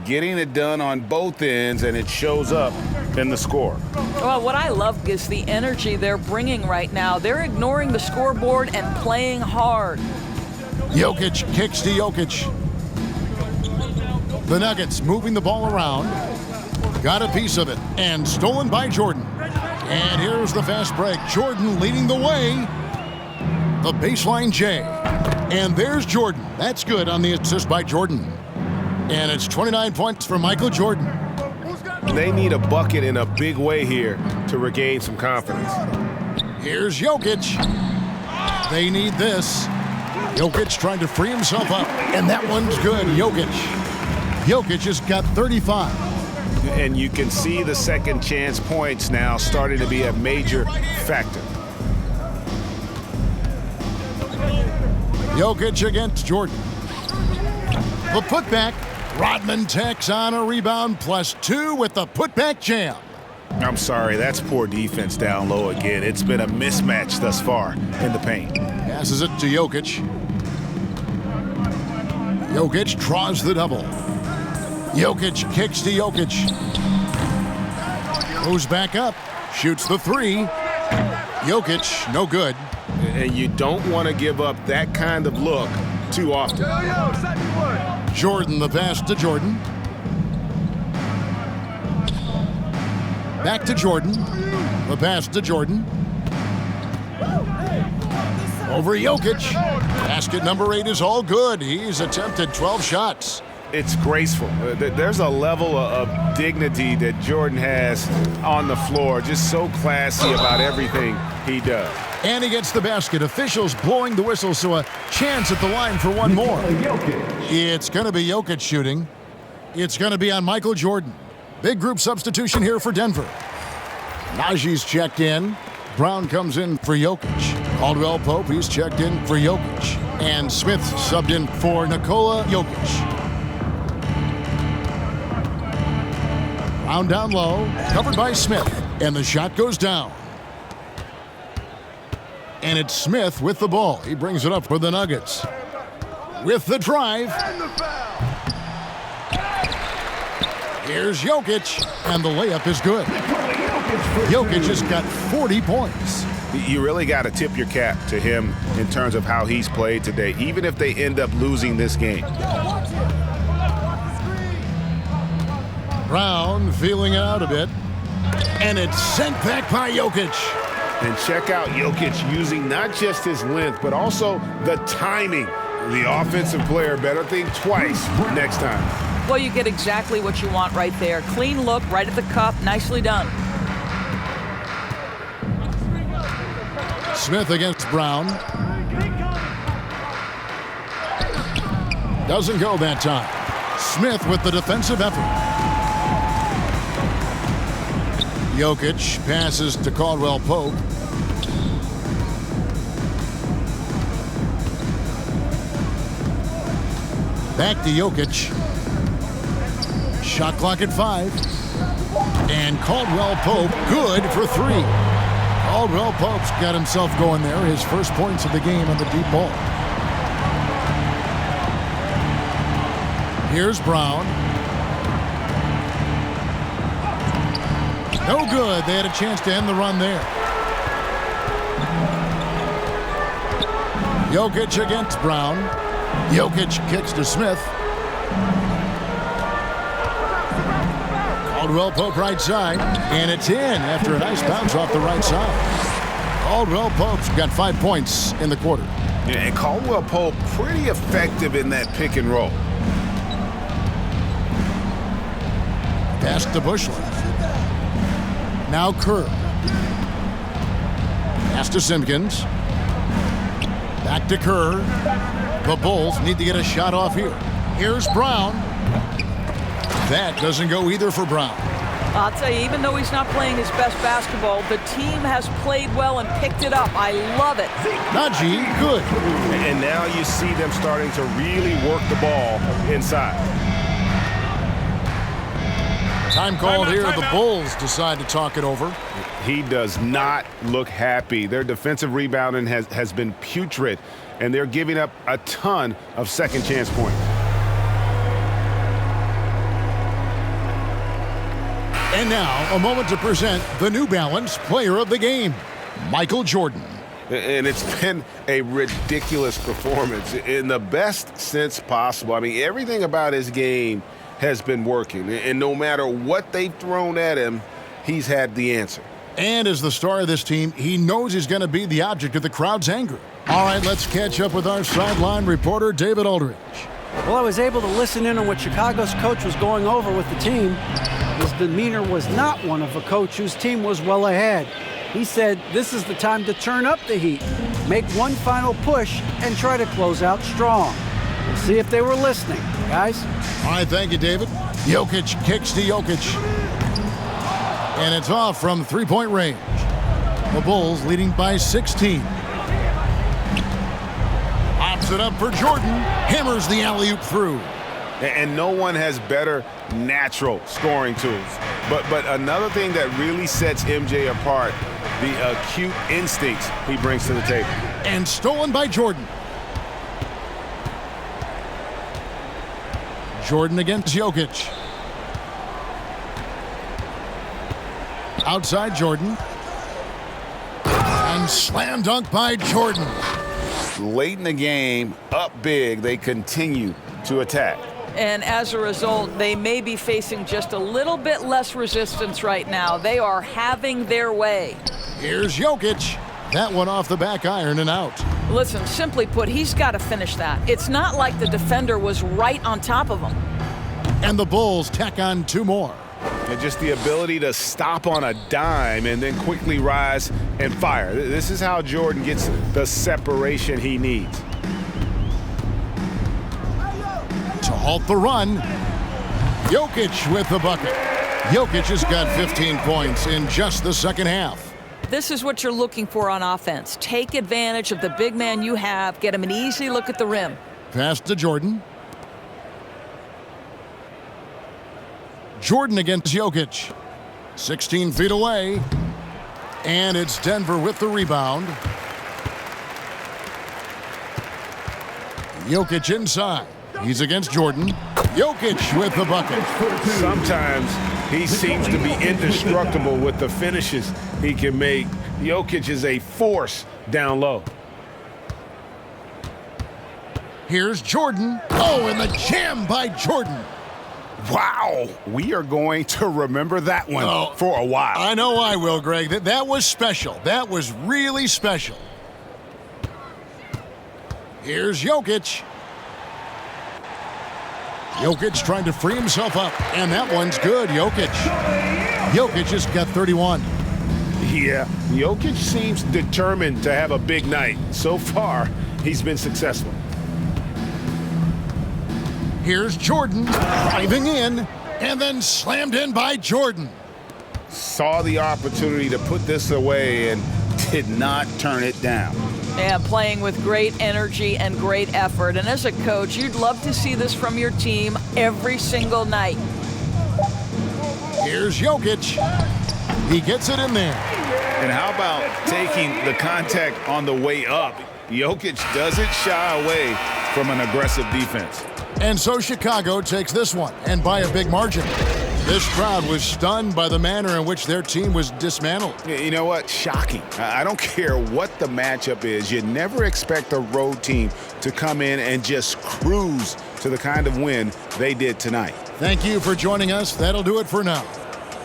Getting it done on both ends, and it shows up in the score. Well, what I love is the energy they're bringing right now. They're ignoring the scoreboard and playing hard. Jokic kicks to Jokic. The Nuggets moving the ball around. Got a piece of it, and stolen by Jordan. And here's the fast break. Jordan leading the way. The baseline J. And there's Jordan. That's good on the assist by Jordan. And it's 29 points for Michael Jordan. They need a bucket in a big way here to regain some confidence. Here's Jokic. They need this. Jokic trying to free himself up. And that one's good. Jokic has got 35. And you can see the second chance points now starting to be a major factor. Jokic against Jordan. The putback. Rodman tacks on a rebound +2 with the putback jam. I'm sorry, that's poor defense down low again. It's been a mismatch thus far in the paint. Passes it to Jokic. Jokic draws the double. Jokic kicks to Jokic. Goes back up. Shoots the three. Jokic, no good. And you don't want to give up that kind of look too often. Jordan, the pass to Jordan. Back to Jordan. The pass to Jordan. Over Jokic. Basket number 8 is all good. He's attempted 12 shots. It's graceful. There's a level of dignity that Jordan has on the floor. Just so classy about everything he does. And he gets the basket. Officials blowing the whistle, so a chance at the line for one more. It's going to be Jokic shooting. It's going to be on Michael Jordan. Big group substitution here for Denver. Najee's checked in. Brown comes in for Jokic. Caldwell Pope, he's checked in for Jokic. And Smith subbed in for Nikola Jokic. Brown down low, covered by Smith. And the shot goes down. And it's Smith with the ball. He brings it up for the Nuggets. With the drive. Here's Jokic, and the layup is good. Jokic has got 40 points. You really got to tip your cap to him in terms of how he's played today, even if they end up losing this game. Brown feeling it out a bit. And it's sent back by Jokic. And check out Jokic using not just his length, but also the timing. The offensive player better think twice next time. Well, you get exactly what you want right there. Clean look, right at the cup. Nicely done. Smith against Brown. Doesn't go that time. Smith with the defensive effort. Jokic passes to Caldwell Pope. Back to Jokic. Shot clock at 5. And Caldwell Pope good for 3. Caldwell Pope's got himself going there. His first points of the game on the deep ball. Here's Brown. No good. They had a chance to end the run there. Jokic against Brown. Jokic kicks to Smith. Caldwell Pope right side. And it's in after a nice bounce off the right side. Caldwell Pope's got 5 points in the quarter. Yeah, and Caldwell Pope pretty effective in that pick and roll. Pass to Bushland. Now Kerr. Pass to Simpkins. Back to Kerr. The Bulls need to get a shot off here. Here's Brown. That doesn't go either for Brown. I'll tell you, even though he's not playing his best basketball, the team has played well and picked it up. I love it. Najee, good. And now you see them starting to really work the ball inside. Time called here. The Bulls decide to talk it over. He does not look happy. Their defensive rebounding has been putrid, and they're giving up a ton of second chance points. And now, a moment to present the New Balance Player of the Game, Michael Jordan. And it's been a ridiculous performance in the best sense possible. I mean, everything about his game has been working. And no matter what they've thrown at him, he's had the answer. And as the star of this team, he knows he's going to be the object of the crowd's anger. All right, let's catch up with our sideline reporter, David Aldridge. Well, I was able to listen in on what Chicago's coach was going over with the team. His demeanor was not one of a coach whose team was well ahead. He said this is the time to turn up the heat, make one final push, and try to close out strong. We'll see if they were listening, guys. All right, thank you, David. Jokic kicks to Jokic. And it's off from three-point range. The Bulls leading by 16. Pops it up for Jordan. Hammers the alley-oop through. And no one has better natural scoring tools. But another thing that really sets MJ apart, the acute instincts he brings to the table. And stolen by Jordan. Jordan against Jokic. Outside Jordan. And slam dunk by Jordan. Late in the game, up big, they continue to attack. And as a result, they may be facing just a little bit less resistance right now. They are having their way. Here's Jokic. That one off the back iron and out. Listen, simply put, he's got to finish that. It's not like the defender was right on top of him. And the Bulls tack on two more. And just the ability to stop on a dime and then quickly rise and fire. This is how Jordan gets the separation he needs. To halt the run, Jokic with the bucket. Jokic has got 15 points in just the second half. This is what you're looking for on offense. Take advantage of the big man you have. Get him an easy look at the rim. Pass to Jordan. Jordan against Jokic. 16 feet away. And it's Denver with the rebound. Jokic inside. He's against Jordan. Jokic with the bucket. Sometimes he seems to be indestructible with the finishes he can make. Jokic is a force down low. Here's Jordan. Oh, and the jam by Jordan. Wow, we are going to remember that one for a while. I know I will, Greg. That was special. That was really special. Here's Jokic. Jokic trying to free himself up, and that one's good. Jokic has got 31. Yeah, Jokic seems determined to have a big night. So far, he's been successful. Here's Jordan driving in, and then slammed in by Jordan. Saw the opportunity to put this away and did not turn it down. Yeah, playing with great energy and great effort. And as a coach, you'd love to see this from your team every single night. Here's Jokic. He gets it in there. And how about taking the contact on the way up? Jokic doesn't shy away from an aggressive defense. And so Chicago takes this one, and by a big margin. This crowd was stunned by the manner in which their team was dismantled. You know what? Shocking. I don't care what the matchup is. You never expect a road team to come in and just cruise to the kind of win they did tonight. Thank you for joining us. That'll do it for now.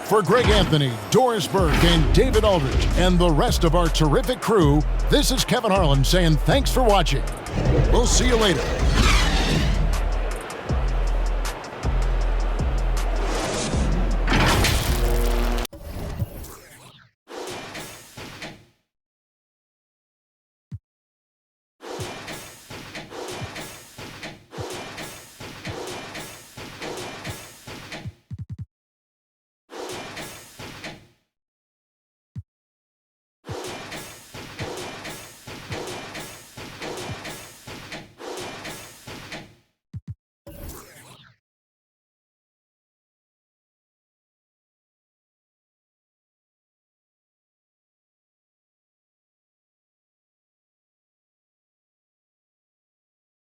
For Greg Anthony, Doris Burke, and David Aldridge, and the rest of our terrific crew, this is Kevin Harlan saying thanks for watching. We'll see you later.